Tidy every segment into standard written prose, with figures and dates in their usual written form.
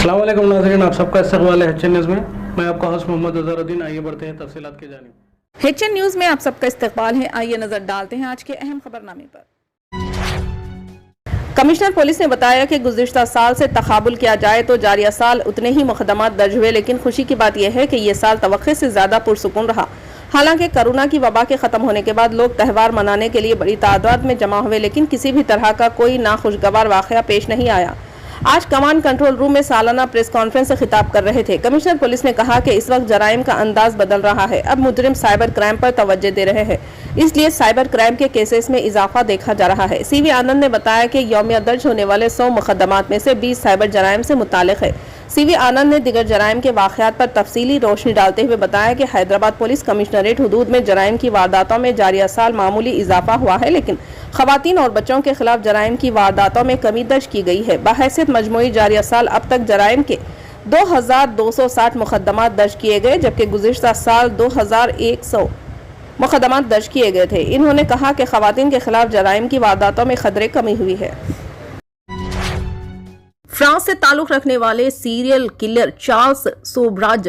अस्सलाम वालेकुम नाज़रीन, आप सबका इस्तकबाल है HN न्यूज़ में। मैं आपका होस्ट मोहम्मद अज़हरुद्दीन। आइए बढ़ते हैं तफसीलात की जानिब। HN न्यूज़ में आप सबका इस्तकबाल है। आइए नजर डालते हैं आज के अहम खबरनामे पर। कमिश्नर पुलिस ने बताया कि गुज़िश्ता साल से तक़ाबुल किया जाए तो जारिया साल उतने ही मुक़दमात दर्ज हुए, लेकिन खुशी की बात यह है कि ये साल तवक्के से ज़्यादा पुरसुकून रहा। हालांकि कोरोना की वबा के ख़त्म होने के बाद लोग त्यौहार मनाने के लिए बड़ी तादाद में जमा हुए, लेकिन किसी भी तरह का कोई नाखुशगवार वाक़या पेश नहीं आया। आज कमांड कंट्रोल रूम में सालाना प्रेस कॉन्फ्रेंस से खिताब कर रहे थे। कमिश्नर पुलिस ने कहा कि इस वक्त जराइम का अंदाज बदल रहा है। अब मुजरिम साइबर क्राइम पर तवज्जो दे रहे हैं, इसलिए साइबर क्राइम के केसेस में इजाफा देखा जा रहा है। CV आनंद ने बताया कि यौमिया दर्ज होने वाले 100 मुकदमात में से 20 साइबर जराइम से मुतालिक है। CV आनंद ने दिगर जराइम के वाक़यात पर तफसीली रोशनी डालते हुए बताया कि हैदराबाद पुलिस कमिश्नरेट हुदूद में जराइम की वारदातों में जारिया साल मामूली इजाफा हुआ है, लेकिन खवातीन और बच्चों के खिलाफ जराइम की वारदातों में कमी दर्ज की गई है। बहैसियत मजमूई जारिया साल अब तक जराइम के 2260 मुकदमात दर्ज किए गए, जबकि गुज़िश्ता साल 2100 मुकदमात दर्ज किए गए थे। इन्होंने कहा कि खवातीन के खिलाफ जराइम की वारदातों में खतरे कमी हुई है। फ्रांस से ताल्लुक रखने वाले सीरियल किलर चार्ल्स सोब्राज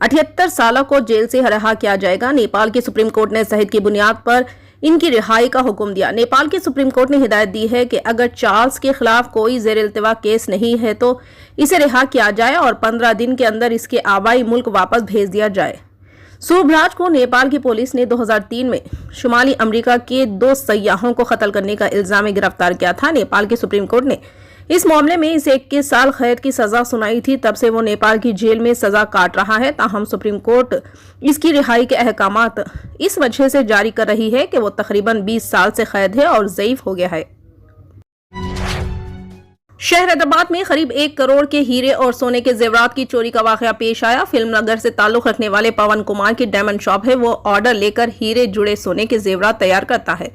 78 साल को जेल से रिहा किया जाएगा। नेपाल की सुप्रीम कोर्ट ने शहीद की बुनियाद पर इनकी रिहाई का हुक्म दिया। नेपाल की सुप्रीम कोर्ट ने हिदायत दी है कि अगर चार्ल्स के खिलाफ कोई ज़ेर-इल्तिवा केस नहीं है तो इसे रिहा किया जाए और 15 दिन के अंदर इसके आबाई मुल्क वापस भेज दिया जाए। सोब्राज को नेपाल की पुलिस ने 2003 में शुमाली अमेरिका के 2 सयाहों को कत्ल करने का इल्जाम में गिरफ्तार किया था। नेपाल की सुप्रीम कोर्ट ने इस मामले में इसे 21 साल कैद की सजा सुनाई थी। तब से वो नेपाल की जेल में सजा काट रहा है। ताहम सुप्रीम कोर्ट इसकी रिहाई के अहकामात इस वजह से जारी कर रही है कि वो तकरीबन 20 साल से कैद है और ज़ईफ हो गया है। शहर हैदराबाद में करीब 1 करोड़ के हीरे और सोने के जेवरात की चोरी का वाकया पेश आया। फिल्म नगर से ताल्लुक रखने वाले पवन कुमार की डायमंड शॉप है। वो ऑर्डर लेकर हीरे जुड़े सोने के जेवरात तैयार करता है।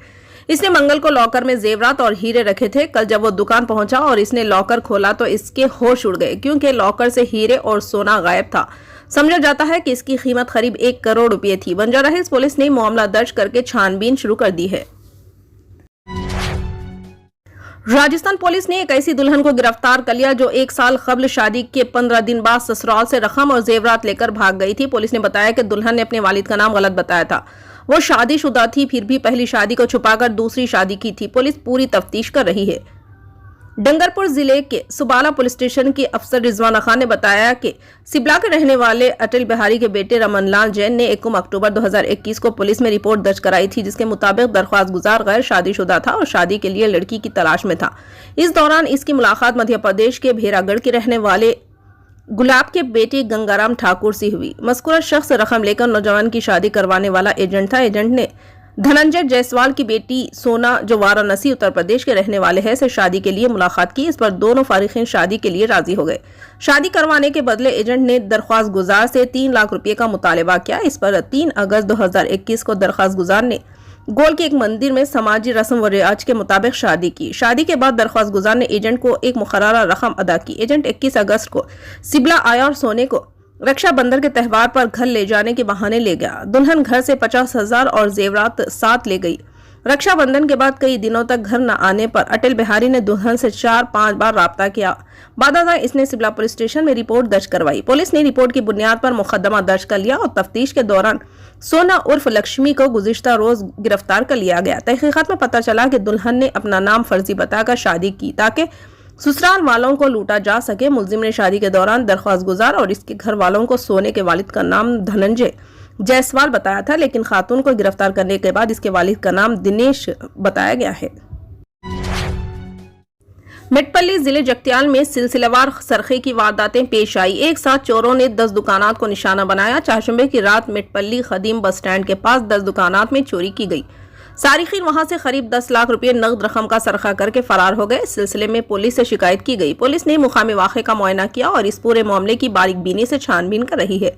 इसने मंगल को लॉकर में जेवरात और हीरे रखे थे। कल जब वो दुकान पहुंचा और इसने लॉकर खोला तो इसके होश उड़ गए, क्योंकि लॉकर से हीरे और सोना गायब था। समझा जाता है कि इसकी कीमत करीब 1 करोड़ रुपए थी। बंजारा हिल्स पुलिस ने मामला दर्ज करके छानबीन शुरू कर दी है। राजस्थान पुलिस ने एक ऐसी दुल्हन को गिरफ्तार कर लिया जो 1 साल कबल शादी के 15 दिन बाद ससुराल से रकम और जेवरात लेकर भाग गई थी। पुलिस ने बताया कि दुल्हन ने अपने वालिद का नाम गलत बताया था। वो शादीशुदा थी, फिर भी पहली शादी को छुपाकर दूसरी शादी की थी। पुलिस पूरी तफ्तीश कर रही है। डंगरपुर जिले के सुबाला पुलिस स्टेशन के अफसर रिजवाना खान ने बताया कि सिबला के रहने वाले अटल बिहारी के बेटे रमनलाल जैन ने 1 अक्टूबर 2021 को पुलिस में रिपोर्ट दर्ज कराई थी, जिसके मुताबिक दरख्वास्त गुजार गैर शादीशुदा था और शादी के लिए लड़की की तलाश में था। इस दौरान इसकी मुलाकात मध्य प्रदेश के भेरागढ़ के रहने वाले गुलाब के बेटे गंगाराम ठाकुर से हुई। मज़कूरा शख्स रकम लेकर नौजवान की शादी करवाने वाला एजेंट था। एजेंट ने धनंजय जायसवाल की बेटी सोना, जो वाराणसी उत्तर प्रदेश के रहने वाले हैं, से शादी के लिए मुलाकात की। इस पर दोनों फारिकीन शादी के लिए राजी हो गए। शादी करवाने के बदले एजेंट ने दरख्वास्त गुजार से 3 लाख रुपए का मुतालबा किया। इस पर 3 अगस्त 2021 को दरख्वास्त गुजार ने गोल के एक मंदिर में समाजी रस्म व रिवाज के मुताबिक शादी की। शादी के बाद दरख्वास्त गुजार ने एजेंट को एक मुकर्ररा रकम अदा की। एजेंट 21 अगस्त को सिबला आया और सोने को रक्षाबंधन के त्यौहार पर घर ले जाने के बहाने ले गया। दुल्हन घर से 50,000 और जेवरात साथ ले गई। रक्षाबंधन के बाद कई दिनों तक घर न आने पर अटल बिहारी ने दुल्हन से 4-5 बार राब्ता किया। बादशाह इसने सिबला पुलिस स्टेशन में रिपोर्ट दर्ज करवाई। पुलिस ने रिपोर्ट की बुनियाद पर मुकदमा दर्ज कर लिया और तफ्तीश के दौरान सोना उर्फ लक्ष्मी को गुज़िश्ता रोज गिरफ्तार कर लिया गया। तहकीकात में पता चला कि दुल्हन ने अपना नाम फर्जी बताकर शादी की ताकि ससुराल वालों को लूटा जा सके। मुलजिम ने शादी के दौरान दरख्वास्त गुजार और इसके घर वालों को सोने के वालिद का नाम धनंजय जायसवाल बताया था, लेकिन खातून को गिरफ्तार करने के बाद इसके वालिद का नाम दिनेश बताया गया है। मेटपल्ली जिले जगत्याल में सिलसिलेवार सरखे की वारदातें पेश आई। एक साथ चोरों ने 10 दुकानात को निशाना बनाया। चारशंबे की रात मेटपल्ली खदीम बस स्टैंड के पास 10 दुकानात में चोरी की गई। सारिकीन वहां से करीब 10 लाख रुपए नकद रकम का सरखा करके फरार हो गए। इस सिलसिले में पुलिस से शिकायत की गई। पुलिस ने मुकामी वाक़े का मुआयना किया और इस पूरे मामले की बारीक बीनी से छानबीन कर रही है।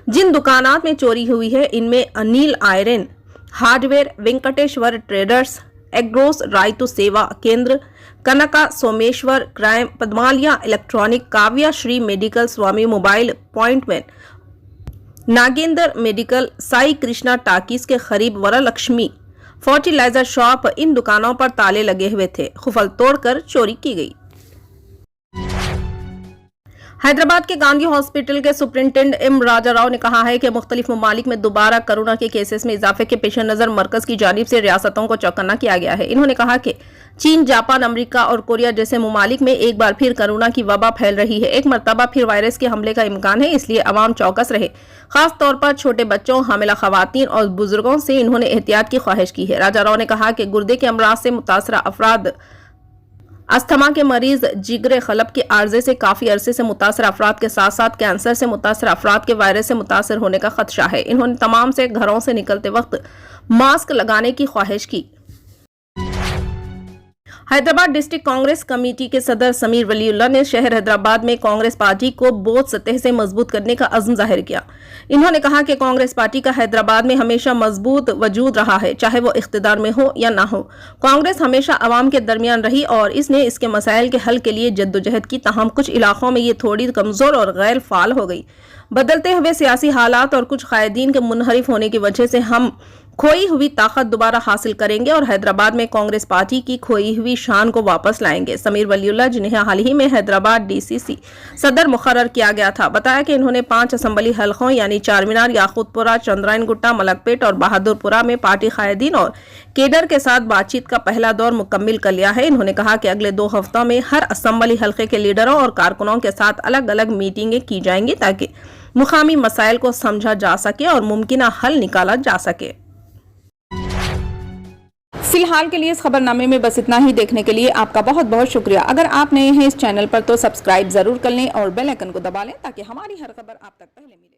जिन दुकानात में चोरी हुई है इनमें Anil iron hardware, Venkateswara traders, agros Rythu Seva Kendra, Kanaka Someshwara crime, Padmalaya electronic, Kavya Shri medical, Swami mobile appointment, Nagendra medical, Sai Krishna talkies के करीब वरलक्ष्मी फर्टिलाइजर शॉप, इन दुकानों पर ताले लगे हुए थे। खुफल तोड़कर चोरी की गई। हैदराबाद के गांधी हॉस्पिटल के सुप्रिंटेंडेंट एम राजा राव ने कहा है कि मुख्तलिफ ममालिक में दोबारा कोरोना के केसेस में इजाफे के पेश नजर मरकज की जानिब से रियासतों को चौकन्ना किया गया है। इन्होंने कहा कि चीन, जापान, अमेरिका और कोरिया जैसे ममालिक में एक बार फिर कोरोना की वबा फैल रही है। एक मरतबा फिर वायरस के हमले का इम्कान है, इसलिए अवाम चौकस रहे। खास तौर पर छोटे बच्चों, हामिला खवातीन और बुजुर्गों से इन्होंने एहतियात की ख्वाहिश की है। राजा राव ने कहा कि गुर्दे के अमराज से मुतासरा अफराद, अस्थमा के मरीज, जिगर खलब के आर्जे से काफी अरसे से मुतासर अफराद के साथ साथ कैंसर से मुतासर अफराद के वायरस से मुतासर होने का खदशा है। इन्होंने तमाम से घरों से निकलते वक्त मास्क लगाने की ख्वाहिश की। हैदराबाद डिस्ट्रिक्ट कांग्रेस कमेटी के सदर समीर वलीउल्लाह ने शहर हैदराबाद में कांग्रेस पार्टी को बौद्ध सतह से मजबूत करने का अज़्म जाहिर किया। इन्होंने कहा कि कांग्रेस पार्टी का हैदराबाद में हमेशा मजबूत वजूद रहा है, चाहे वो इख्तिदार में हो या ना हो। कांग्रेस हमेशा अवाम के दरमियान रही और इसने इसके मसाइल के हल के लिए जद्दोजहद की, ताहम कुछ इलाकों में ये थोड़ी कमजोर और गैर फाल हो गई। बदलते हुए सियासी हालात और कुछ कायदीन के मुनहरिफ होने की वजह से हम खोई हुई ताकत दोबारा हासिल करेंगे और हैदराबाद में कांग्रेस पार्टी की खोई हुई शान को वापस लाएंगे। समीर वलीउल्लाह, जिन्हें हाल ही में हैदराबाद डीसीसी सदर मुकर्रर किया गया था, बताया कि इन्होंने 5 असम्बली हलकों यानी चारमीनार, याकूतपुरा, चंद्रायन गुट्टा, मलकपेट और बहादुरपुरा में पार्टी कायदीन और केडर के साथ बातचीत का पहला दौर मुकम्मिल कर लिया है। इन्होंने कहा कि अगले 2 हफ्तों में हर असम्बली हल्के के लीडरों और कारकुनों के साथ अलग अलग मीटिंगें की जाएंगी ताकि मुकामी मसाइल को समझा जा सके और मुमकिन हल निकाला जा सके। फिलहाल के लिए इस खबरनामे में बस इतना ही। देखने के लिए आपका बहुत बहुत शुक्रिया। अगर आप नए हैं इस चैनल पर तो सब्सक्राइब जरूर कर लें और बेल आइकन को दबा लें ताकि हमारी हर खबर आप तक पहले मिले।